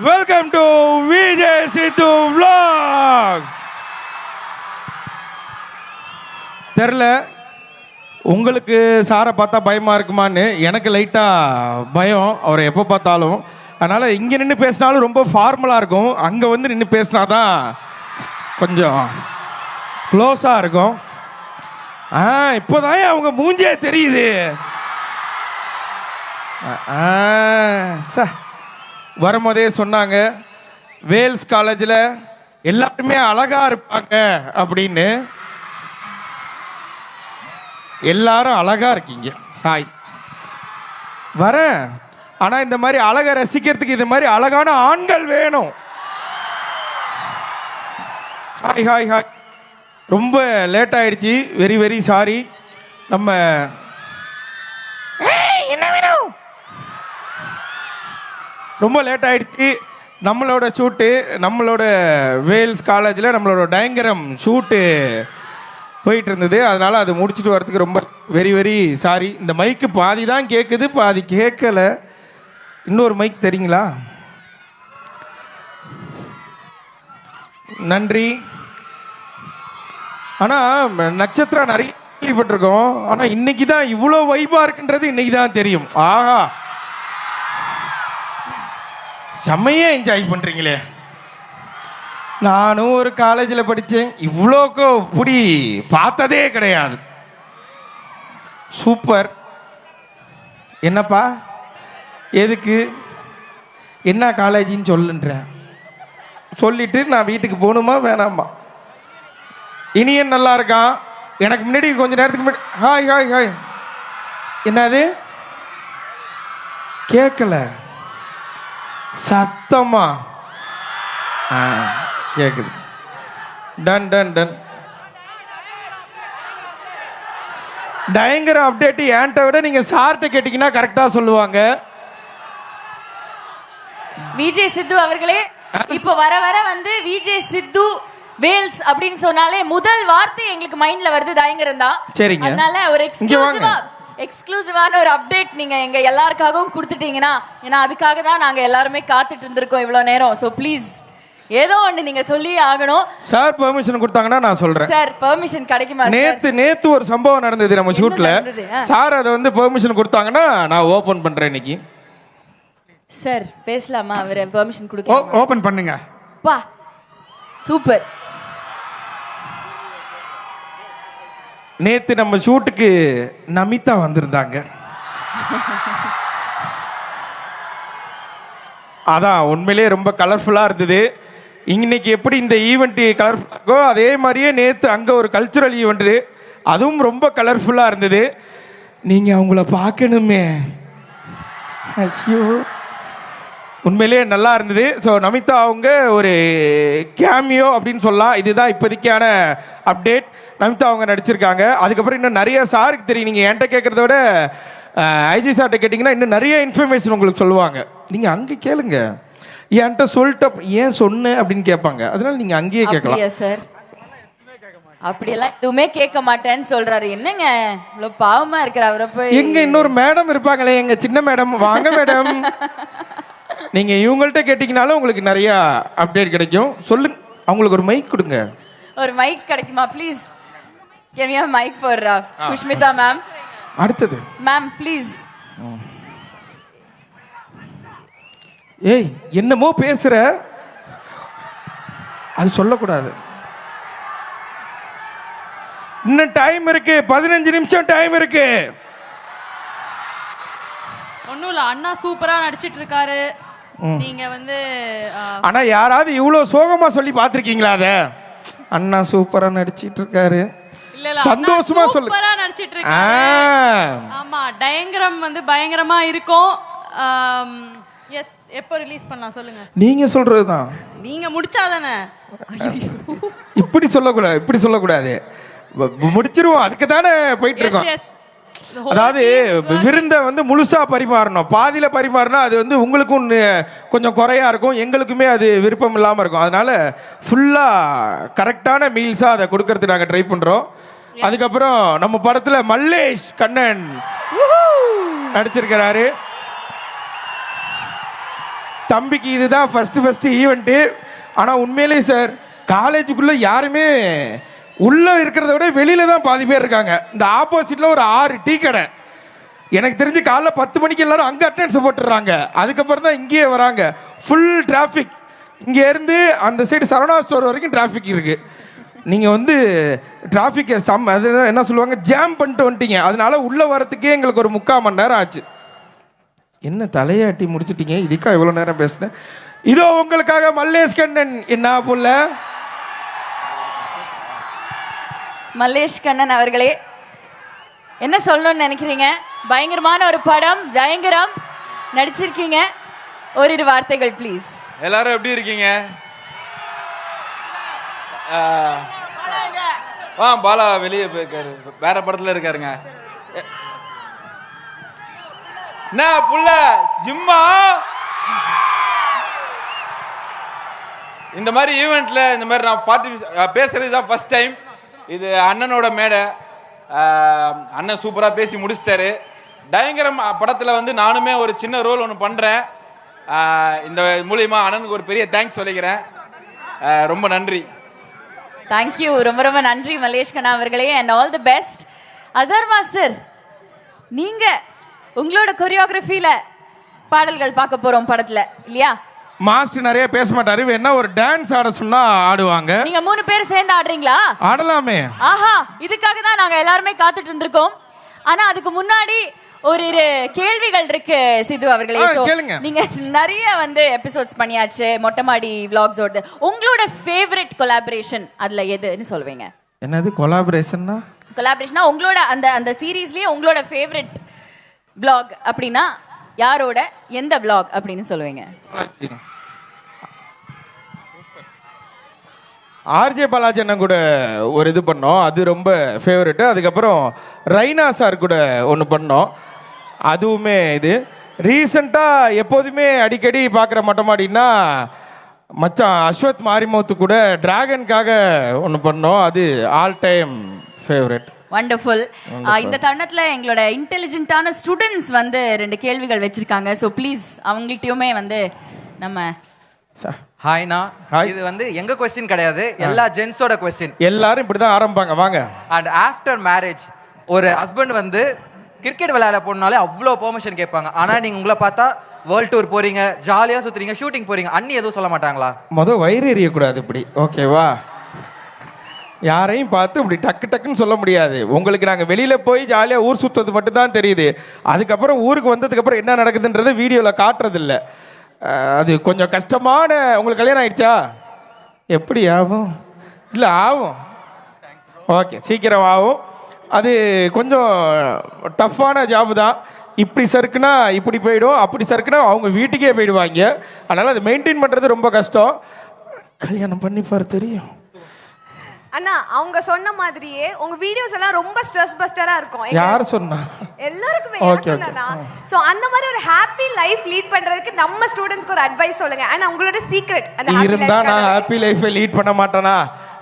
Welcome to Vijay Siddhu vlogs. தெரில உங்களுக்கு சாரை பார்த்தா பயமாக இருக்குமான்னு, எனக்கு லைட்டாக பயம் அவரை எப்போ பார்த்தாலும். அதனால் இங்கே நின்று பேசினாலும் ரொம்ப ஃபார்மலாக இருக்கும், அங்கே வந்து நின்று பேசினா தான் கொஞ்சம் க்ளோஸாக இருக்கும். இப்போதான் அவங்க மூஞ்சே தெரியுது. வரும்போதே சொன்னாங்க வேல்ஸ் காலேஜில் எல்லாருமே அழகாக இருப்பாங்க அப்படின்னு. எல்லாரும் அழகா இருக்கீங்க. ஹாய் வரேன். ஆனால் இந்த மாதிரி அழகை ரசிக்கிறதுக்கு இது மாதிரி அழகான ஆண்கள் வேணும். Hi hi hi. ரொம்ப லேட் ஆயிடுச்சு, வெரி வெரி சாரி. நம்ம என்ன வேணும், ரொம்ப லேட் ஆயிடுச்சு. நம்மளோட ஷூட்டு, நம்மளோட வேல்ஸ் காலேஜில் நம்மளோட டயங்கரம் ஷூட்டு போயிட்டு இருந்தது. அதனால் அது முடிச்சுட்டு வரதுக்கு ரொம்ப வெரி வெரி சாரி. இந்த மைக்கு பாதி தான் கேட்குது, பாதி கேட்கல. இன்னொரு மைக் தெரியுங்களா? நன்றி. ஆனால் நட்சத்திரம் நிறைய கேள்விப்பட்டிருக்கோம், ஆனால் இன்னைக்கு தான் இவ்வளோ வைப்பாக இருக்குன்றது இன்னைக்கு தான் தெரியும். ஆஹா, செம்மையா என்ஜாய் பண்ணுறீங்களே. நானும் ஒரு காலேஜில் படித்தேன், இவ்வளோக்கோ இப்படி பார்த்ததே கிடையாது. சூப்பர். என்னப்பா எதுக்கு என்ன காலேஜின்னு சொல்லுன்றேன். சொல்லிட்டு நான் வீட்டுக்கு போகணுமா வேணாமா? இனியன் நல்லா இருக்கான். எனக்கு முன்னாடி கொஞ்ச நேரத்துக்கு முன்னாடி ஹாய் ஹாய் ஹாய். என்னது கேட்கல சத்தமா? கேக்குது. டன் டன் டன். டயங்கர அப்டேட் ஏன்ட்ட விட நீங்க சார்ட்ட கேட்டீங்கன்னா கரெக்டா சொல்லுவாங்க. விஜய் சித்து அவர்களே, இப்போ வர வர வந்து விஜய் சித்து வேல்ஸ் அப்படின்னு சொன்னாலே முதல் வார்த்தை எங்களுக்கு மைண்ட்ல வருது டயங்கரம் தான். சரிங்க. அதனால ஒரு எக்ஸ்க்ளூசிவான ஒரு அப்டேட் நீங்க எங்க எல்லாருக்காகவும் கொடுத்துட்டீங்கன்னா, ஏன்னா அதுக்காக தான் நாங்க எல்லாருமே காத்துட்டு இருந்திருக்கோம் இவ்வளவு நேரம். ஸோ ப்ளீஸ் ஏதோ ஒன்று நீங்க சொல்லி ஆகணும். சார் பெர்மிஷன் கொடுத்தாங்கன்னா நான் சொல்றேன். சார் பெர்மிஷன் கிடைக்குமா? நேத்து ஒரு சம்பவம் நடந்தது நம்ம ஷூட்ல. சார் அதை வந்து பெர்மிஷன் கொடுத்தாங்கன்னா நான் ஓபன் பண்றேன் இன்னைக்கு. சார் பேசலாமா? அவர் பெர்மிஷன் கொடுக்க ஓபன் பண்ணுங்க. பா சூப்பர். நேத்து நம்ம ஷூட்டுக்கு நமிதா வந்திருந்தாங்க. அதான் உண்மையிலேயே ரொம்ப கலர்ஃபுல்லாக இருந்தது. இன்னைக்கு எப்படி இந்த ஈவெண்ட் கலர்ஃபுல்லாகோ அதே மாதிரியே நேற்று அங்கே ஒரு கல்ச்சுரல் ஈவெண்ட்டு, அதுவும் ரொம்ப கலர்ஃபுல்லாக இருந்தது. நீங்கள் அவங்கள பார்க்கணுமே. ஐயோ உண்மையிலேயே நல்லா இருந்தது. ஸோ நமிதா அவங்க ஒரு கேமியோ அப்படின்னு சொல்லலாம். இதுதான் இப்போதைக்கான அப்டேட். நமிதா அவங்க நடிச்சிருக்காங்க. அதுக்கப்புறம் இன்னும் நிறைய சாருக்கு தெரியும். நீங்கள் என்கிட்ட கேட்குறத விட ஐஜி சார்ட்ட கேட்டிங்கன்னா இன்னும் நிறைய இன்ஃபர்மேஷன் உங்களுக்கு சொல்லுவாங்க. நீங்கள் அங்கே கேளுங்க. என்கிட்ட சொல்லிட்டு ஏன் சொன்னேன் அப்படின்னு கேட்பாங்க. அதனால நீங்கள் அங்கேயே கேட்கலாம். சார் அப்படியெல்லாம் எதுவுமே கேட்க மாட்டேன்னு சொல்றாரு. என்னங்க இவ்வளோ பாவமா இருக்கிற அவரை போய். எங்க இன்னொரு மேடம் இருப்பாங்களே, எங்க சின்ன மேடம். வாங்க மேடம். நீங்க இவங்கள்ட்ட கேட்டீங்கனாலும் உங்களுக்கு நிறைய அப்டேட் கிடைக்கும். சொல்லுங்க, அவங்களுக்கு ஒரு மைக் கொடுங்க. ஒரு மைக் கிடைக்குமா please? Can we have mike for Kushmitha ma'am? அடுத்தது மேம் ப்ளீஸ். ஏய் என்னமோ பேசுற, அது சொல்லக்கூடாது. இன்னும் டைம் இருக்கு, 15 நிமிஷம் டைம் இருக்கு. ஒன்றும் இல்லை, அண்ணா சூப்பரா நடிச்சிட்டு இருக்காரு. நீங்க வந்து ஆனா யாராவது இவ்வளவு சோகமா சொல்லி பார்த்திருக்கீங்களா? அத அண்ணா சூப்பரா நடிச்சிட்டு இருக்காரு, சந்தோஷமா சொல்லு. சூப்பரா நடிச்சிட்டு இருக்காரு. ஆமா, டயங்கரம் வந்து பயங்கரமா இருக்கும். எஸ், எப்போ ரிலீஸ் பண்ணலாம் சொல்லுங்க? நீங்க சொல்றதுதான். நீங்க முடிச்சாதானே. இப்படி சொல்லக்கூடாது, இப்படி சொல்லக்கூடாது. முடிச்சிருவோம், அதுக்கு தானே போயிட்டு இருக்கோம். அதாவது விருந்தை வந்து முழுசா பரிமாறணும். பாதியில பரிமாறினா அது வந்து உங்களுக்கும் கொஞ்சம் குறையா இருக்கும், எங்களுக்குமே அது விருப்பம் இல்லாமல் இருக்கும். அதனால ஃபுல்லா கரெக்டான மீல்ஸா அதை கொடுக்கறதுக்கு நாங்கள் ட்ரை பண்றோம். அதுக்கப்புறம் நம்ம படத்துல மல்லேஷ் கண்ணன் நடிச்சிருக்கிறாரு. தம்பிக்கு இதுதான் ஃபஸ்ட்டு ஈவெண்ட்டு. ஆனால் உண்மையிலே சார் காலேஜுக்குள்ளே யாருமே உள்ளே இருக்கிறத விட வெளியில் தான் பாதி பேர் இருக்காங்க. இந்த ஆப்போசிட்டில் ஒரு 6 டீ கடை. எனக்கு தெரிஞ்சு காலைல 10 மணிக்கு எல்லாரும் அங்கே அட்டெண்டன்ஸ் போட்டுடுறாங்க. அதுக்கப்புறம் தான் இங்கேயே வராங்க. Full traffic. இங்கேருந்து அந்த சைடு சரவணா ஸ்டோர் வரைக்கும் டிராஃபிக் இருக்குது. நீங்கள் வந்து டிராஃபிக்கை அது என்ன சொல்லுவாங்க, ஜாம் பண்ணிட்டு வந்துட்டீங்க. அதனால உள்ளே வரத்துக்கே எங்களுக்கு ஒரு 3/4 மணி நேரம் ஆச்சு. என்ன தலையாட்டி முடிச்சிட்டீங்க, இதுக்கா இவ்வளோ நேரம் பேசுனேன். இதோ உங்களுக்காக மல்லேஷ் கண்ணன். என்ன புள்ள மல்லேஷ் கண்ணன் அவர்களே, என்ன சொல்லணும்னு நினைக்கிறீங்க? பயங்கரமான ஒரு படம், பயங்கரம் நடிச்சிருக்கீங்க. ஓரிரு வார்த்தைகள் ப்ளீஸ். எல்லாரும் எப்படி இருக்கீங்க? பாலா வெளியே போயிருக்காரு, வேற படத்துல இருக்காருங்க. என்ன புள்ள ஜிம்மா? இந்த மாதிரி ஈவெண்ட்ல இந்த மாதிரி நான் பேசுறது தான் ஃபர்ஸ்ட் டைம். இது அண்ணனோட மேடை. அண்ணன் சூப்பரா பேசி முடிச்சிட்டாரு. பயங்கரம் படத்துல வந்து நானுமே ஒரு சின்ன ரோல் ஒன்று பண்றேன். இந்த மூலியமா அண்ணனுக்கு ஒரு பெரிய தேங்க்ஸ் சொல்லிக்கிறேன். ரொம்ப நன்றி. தேங்க்யூ, ரொம்ப ரொம்ப நன்றி மல்லேஷ் கண்ணா அவர்களே, and all the best. Asr master, நீங்க உங்களோட கொரியோகிராஃபில பாடல்கள் பார்க்க போறோம் படத்துல இல்லையா? மாஸ்டர் நிறைய பேச மாட்டாரு, வேணா ஒரு டான்ஸ் ஆட சொன்னா ஆடுவாங்க. நீங்க 3 பேர் சேர்ந்து ஆடுறீங்களா? ஆடலாமே. ஆஹா, இதுக்காக தான் நாங்க எல்லாருமே காத்துட்டு இருந்திருக்கோம். ஆனா அதுக்கு முன்னாடி ஒரு கேள்விகள் இருக்கு சிது அவர்களே. கேளுங்க. நீங்க நிறைய வந்து எபிசோட்ஸ் பண்ணியாச்சு, மொட்டைமாடி vlogs ஓடுது. உங்களோட ஃபேவரட் கொலாபரேஷன் அதுல எதுன்னு சொல்லுவீங்க? என்னது கொலாபரேஷன்னா? கொலாபரேஷனா உங்களோட அந்த அந்த சீரீஸ்லயே உங்களோட ஃபேவரட் vlog அப்படின்னா யாரோட எந்த vlog அப்படின்னு சொல்லுவீங்க? ஆர்ஜே பாலாஜி அண்ணன் கூட ஒரு இது பண்ணோம், அது ரொம்ப ஃபேவரெட்டு. அதுக்கப்புறம் ரைனா சார் கூட ஒன்று பண்ணோம், அதுவுமே இது. ரீசெண்டாக எப்போதுமே அடிக்கடி பார்க்குற மொட்டைமாடின்னா மச்சான் அஸ்வத் மாரிமௌத்து கூட டிராகனுக்காக ஒன்று பண்ணோம், அது ஆல் டைம் ஃபேவரெட். வண்டர்ஃபுல். இந்த தருணத்துல எங்களோட இன்டெலிஜென்ட்டான ஸ்டூடெண்ட்ஸ் வந்து 2 கேள்விகள் வச்சிருக்காங்க. ஸோ ப்ளீஸ் அவங்கள்ட்டையுமே வந்து நம்ம ஹாய்னா, இது வந்து எங்க கொஸ்டின் கிடையாது, எல்லா ஜென்ஸோட கொஸ்டின். எல்லாரும் இப்படி தான் ஆரம்பிப்பாங்க, வாங்க. அண்ட் ஆஃப்டர் மேரேஜ் ஒரு ஹஸ்பண்ட் வந்து கிரிக்கெட் விளையாட போனாலே அவ்வளோ பெர்மிஷன் கேட்பாங்க. ஆனா நீங்க உங்களை பார்த்தா வேர்ல்ட் டூர் போறீங்க, ஜாலியா சுத்துறீங்க, ஷூட்டிங் போறீங்க, அண்ணி எதுவும் சொல்ல மாட்டாங்களா? வயிறு எறியக்கூடாது இப்படி, ஓகேவா? யாரையும் பார்த்து இப்படி டக்கு டக்குன்னு சொல்ல முடியாது. உங்களுக்கு நாங்கள் வெளியில் போய் ஜாலியாக ஊர் சுற்றுறது மட்டும்தான் தெரியுது. அதுக்கப்புறம் ஊருக்கு வந்ததுக்கப்புறம் என்ன நடக்குதுன்றதை வீடியோவில் காட்டுறதில்ல. அது கொஞ்சம் கஷ்டமான. உங்களுக்கு கல்யாணம் ஆயிடுச்சா? எப்படி ஆகும்? இல்லை ஆகும், ஓகே, சீக்கிரம் ஆகும். அது கொஞ்சம் டஃப்பான ஜாப் தான். இப்படி சறுக்குனா இப்படி போயிடும், அப்படி சறுக்குனா அவங்க வீட்டுக்கே போயிடுவாங்க. அதனால் அது மெயின்டைன் பண்ணுறது ரொம்ப கஷ்டம். கல்யாணம் பண்ணிப்பார் தெரியும். அண்ணா, அவங்க சொன்ன மாதிரியே உங்க வீடியோஸ் எல்லாம் ரொம்ப ஸ்ட்ரெஸ் பஸ்டரா இருக்கும். யார் சொன்னா? எல்லாருக்குமே எனக்குதானா? சோ அந்த மாதிரி ஒரு ஹாப்பி லைஃப் லீட் பண்றதுக்கு நம்ம ஸ்டூடண்ட்ஸ்க்கு ஒரு அட்வைஸ் சொல்லுங்க. ஆனா உங்களோட சீக்ரெட் அந்த இருந்தா நான் ஹாப்பி லைஃபை லீட் பண்ண மாட்டேனா?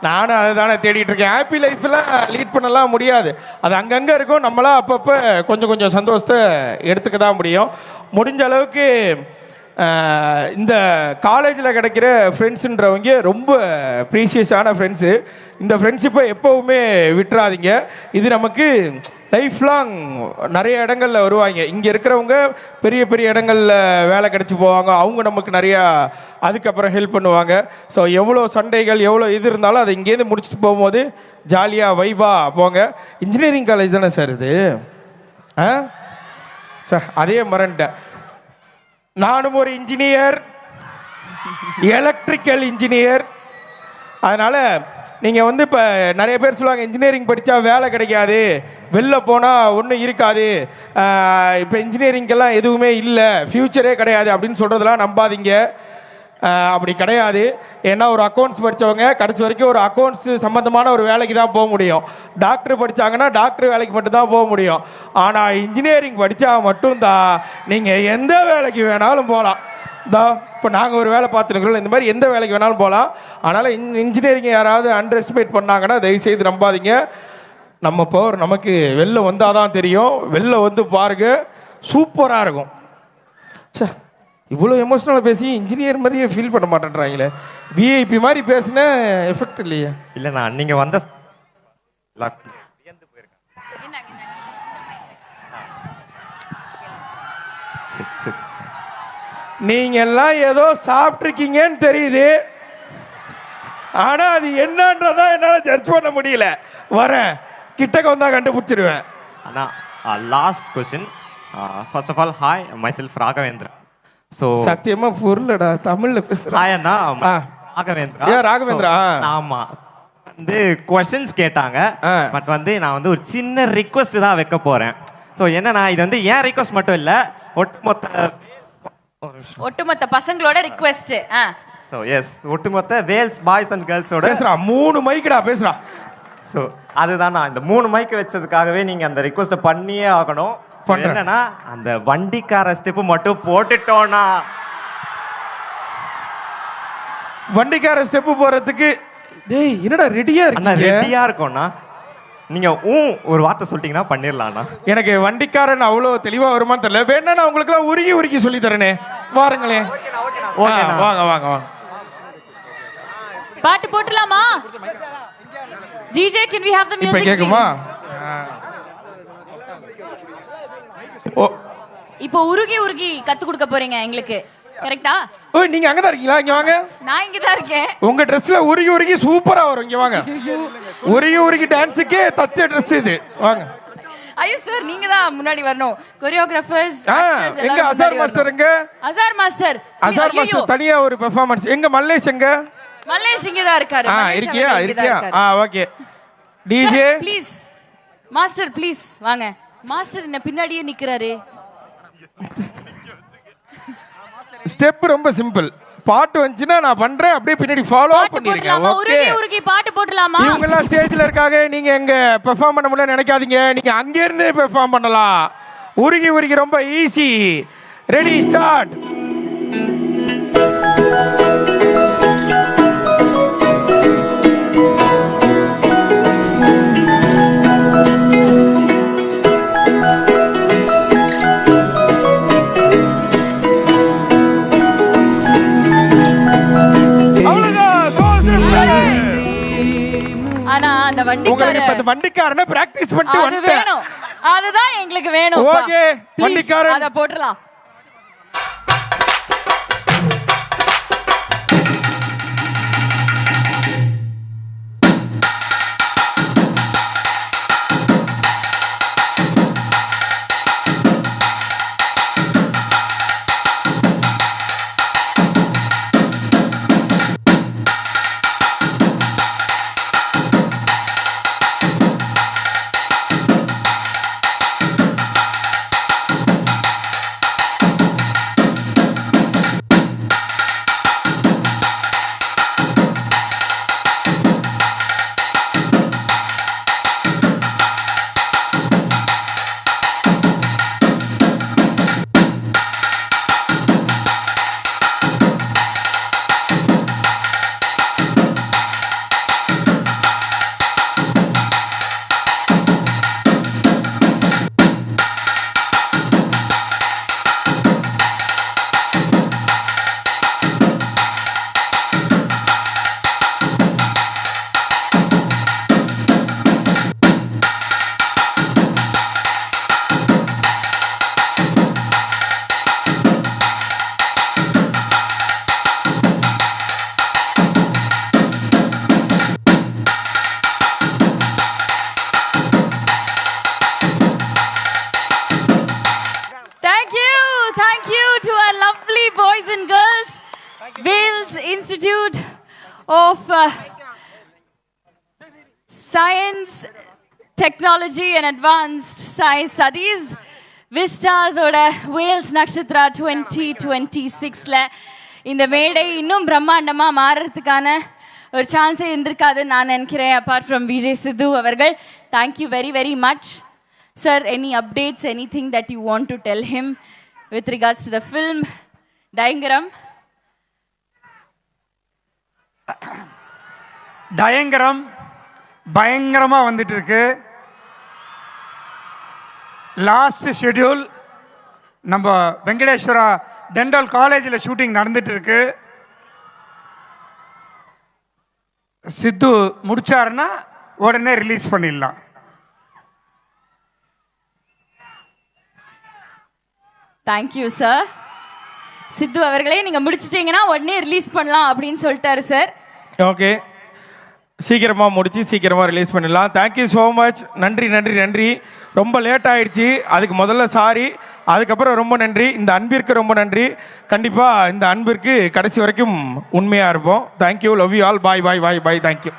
நானும் அதுதானே தேடிட்டு இருக்கேன். ஹாப்பி லைஃப்லாம் லீட் பண்ணலாம் முடியாது, அது அங்கங்கே இருக்கும். நம்மளாம் அப்பப்போ கொஞ்சம் கொஞ்சம் சந்தோஷத்தை எடுத்துக்க தான் முடியும். முடிஞ்ச அளவுக்கு இந்த காலேஜில் கிடைக்கிற ஃப்ரெண்ட்ஸுன்றவங்க ரொம்ப ப்ரீஷியஸான ஃப்ரெண்ட்ஸு. இந்த ஃப்ரெண்ட்ஷிப்பை எப்போவுமே விட்டுறாதீங்க. இது நமக்கு லைஃப் லாங் நிறைய இடங்களில் வருவாங்க. இங்கே இருக்கிறவங்க பெரிய பெரிய இடங்களில் வேலை கிடச்சி போவாங்க, அவங்க நமக்கு நிறையா அதுக்கப்புறம் ஹெல்ப் பண்ணுவாங்க. ஸோ எவ்வளோ சண்டைகள் எவ்வளோ இது இருந்தாலும் அதை இங்கேருந்து முடிச்சுட்டு போகும்போது ஜாலியாக வைபாக போங்க. இன்ஜினியரிங் காலேஜ் தானே சார் இது? சார் அதே மறந்துட்டேன், நானும் ஒரு இன்ஜினியர், எலக்ட்ரிக்கல் இன்ஜினியர். அதனால் நீங்கள் வந்து இப்போ நிறைய பேர் சொல்லுவாங்க இன்ஜினியரிங் படித்தா வேலை கிடைக்காது, வெளில போனால் ஒன்றும் இருக்காது, இப்போ இன்ஜினியரிங்கெல்லாம் எதுவுமே இல்லை, ஃப்யூச்சரே கிடையாது அப்படின்னு சொல்கிறதெல்லாம் நம்பாதீங்க. அப்படி கிடையாது. ஏன்னா ஒரு அக்கௌண்ட்ஸ் படித்தவங்க கடைசி வரைக்கும் ஒரு அக்கௌண்ட்ஸ் சம்மந்தமான ஒரு வேலைக்கு தான் போக முடியும். டாக்டர் படித்தாங்கன்னா டாக்டர் வேலைக்கு மட்டும்தான் போக முடியும். ஆனால் இன்ஜினியரிங் படித்தா மட்டும்தான் நீங்கள் எந்த வேலைக்கு வேணாலும் போகலாம். இப்போ நாங்கள் ஒரு வேலை பார்த்துருக்குறோம், இந்த மாதிரி எந்த வேலைக்கு வேணாலும் போகலாம். அதனால் இன்ஜினியரிங் யாராவது அண்டர் எஸ்டிமேட் பண்ணாங்கன்னா தயவுசெய்து நம்பாதீங்க. நம்ம பவர் நமக்கு வெளில வந்தால் தான் தெரியும். வெளில வந்து பாருங்க, சூப்பராக இருக்கும். சார் இவ்வளோ எமோஷ்னலாக பேசி இன்ஜினியர் மாதிரியே ஃபீல் பண்ண மாட்டேன்றாங்களே. விஐபி மாதிரி பேசின எஃபெக்ட் இல்லையே. இல்லைண்ணா நீங்கள் வந்த நீங்க எல்லாம் ஏதோ சாப்பிட்ருக்கீங்கன்னு தெரியுது, ஆனா அது என்னன்றதா என்னால ஜட்ஜ் பண்ண முடியல. வரேன், கிட்டக்க வந்தா கண்டுபிடிச்சிருவேன். அண்ணா last question. First of all hi, myself Raghavendra. So சத்தியமா புரியலடா, தமிழ்ல பேசுறேன். ஹாய் அண்ணா, ஆ. ராகவேந்திரா. ஏன் ராகவேந்திரா? ஆமா, வந்து கொஸ்டின்ஸ் கேட்டாங்க. ஆ. பட் வந்து நான் வந்து ஒரு சின்ன ரிக்வெஸ்ட் தான் வைக்க போறேன். ஸோ என்னன்னா, இது வந்து ஏன் ரிக்வெஸ்ட் மட்டும் இல்லை, ஒட்டுமொத்த பசங்களோட ரிக்வெஸ்ட். ஸோ எஸ், ஒட்டுமொத்த வேல்ஸ் பாய்ஸ் அண்ட் கேர்ள்ஸோட பேசுறா 3 மைக்குடா பேசுறா. ஸோ அதுதான் நான் இந்த 3 மைக்கு வச்சதுக்காகவே நீங்க அந்த ரிக்வெஸ்ட்டை பண்ணியே ஆகணும். So, என்னன்னா அந்த வண்டிக்கார ஸ்டெப் மட்டும் போட்டுட்டோம்னா, வண்டிக்கார ஸ்டெப் போறதுக்கு டேய் என்னடா ரெடியா அண்ணா இருக்கீங்க? ரெடியா இருக்கோம்னா நீங்க ஒரு வார்த்தை சொல்லிட்டீங்கன்னா பண்ணிடலாம்ண்ணா. எனக்கு வண்டிக்காரன் அவ்வளோ தெளிவா வருமான்னு தெரியல. வேணா நான் உங்களுக்கு எல்லாம் உருகி உருகி சொல்லி தரேனே, வாருங்களேன். ஓகேண்ணா. வாங்க வாங்க வாங்க. பாட்டு போட்டுலாமா? DJ, can we have the music? இப்ப கேக்குமா? ஓ, இப்போ உருகி உருகி கத்து கொடுக்க போறீங்க எங்களுக்கு, கரெக்ட்டா? ஓ நீங்க அங்க தான் இருக்கீங்களா? இங்க வாங்க. நான் இங்க தான் இருக்கேன். உங்க Dressல உருகி உருகி சூப்பரா வரும். இங்க வாங்க. உருகி உருகி டான்ஸுக்கே தச்ச Dress இது. வாங்க. ஐயோ சார், நீங்க தான் முன்னாடி வரணும். கொரியோகிராஃபர்ஸ், எங்க அசார் மாஸ்டர் எங்க? அசார் மாஸ்டர். அசார் மாஸ்டர் தனியா ஒரு பெர்ஃபார்மன்ஸ். எங்க மல்லேஷ் எங்க? மல்லேஷ் இங்க தான் இருக்காரு. இருக்கியா? Okay. DJ please master, please வாங்க. மாஸ்டர் என்ன பின்னாடியே நிக்கிறாரு. ஸ்டெப் ரொம்ப சிம்பிள். பாட்டு வந்துச்சுன்னா நான் பண்றேன், அப்படியே பின்னாடி ஃபாலோ அப் பண்ணிருங்க. ஓகே, உருகி உருகி பாட்டு போடலாமா? இவங்க எல்லாம் ஸ்டேஜ்ல இருக்காங்க, நீங்க எங்க பெர்ஃபார்ம் பண்ண முடியல நினைக்காதீங்க. நீங்க அங்க இருந்து பெர்ஃபார்ம் பண்ணலாம். உருகி உருகி ரொம்ப ஈஸி. Ready, start. ஆனா அந்த உங்களுக்கு இப்ப இந்த வண்டிக்காரனை பிராக்டீஸ் பண்ணிட்டு அது வந்துட்டேன். வேணும், அதுதான் எங்களுக்கு வேணும். ஓகே, வண்டிக்காரன் அத போட்டுறலாம். Thank you to our lovely boys and girls, Wales Institute of Science, Technology and Advanced Science Studies, Vistas oda Wales Nakshatra 2026ல இந்த மேடை இன்னும் பிரம்மாண்டமா மாறதுக்கான ஒரு சான்ஸே இருந்திருக்காது நான் நினைக்கிறேன். அப்பார்ட் ஃப்ரம் விஜய் சித்து அவர்கள், thank you very very much. Sir, any updates, anything that you want to tell him with regards to the film Dayangaram? டயங்கரம் பயங்கரமாக வந்துட்டு இருக்கு. லாஸ்ட் ஷெட்யூல் நம்ம வெங்கடேஸ்வரா டென்டல் காலேஜில் ஷூட்டிங் நடந்துட்டு இருக்கு. சித்து முடிச்சாருன்னா உடனே ரிலீஸ் பண்ணிடலாம். Thank you sir. சித்து அவர்களே, நீங்க முடிச்சிட்டீங்கன்னா உடனே ரிலீஸ் பண்ணலாம் அப்படின்னு சொல்லிட்டாரு சார். ஓகே, சீக்கிரமா முடிச்சு சீக்கிரமா ரிலீஸ் பண்ணிடலாம். Thank you so much. நன்றி நன்றி நன்றி. ரொம்ப லேட் ஆயிடுச்சு, அதுக்கு முதல்ல சாரி. அதுக்கப்புறம் ரொம்ப நன்றி. இந்த அன்பிற்கு ரொம்ப நன்றி. கண்டிப்பாக இந்த அன்பிற்கு கடைசி வரைக்கும் உண்மையாக இருப்போம். Thank you, love you all. Bye bye bye bye. Thank you.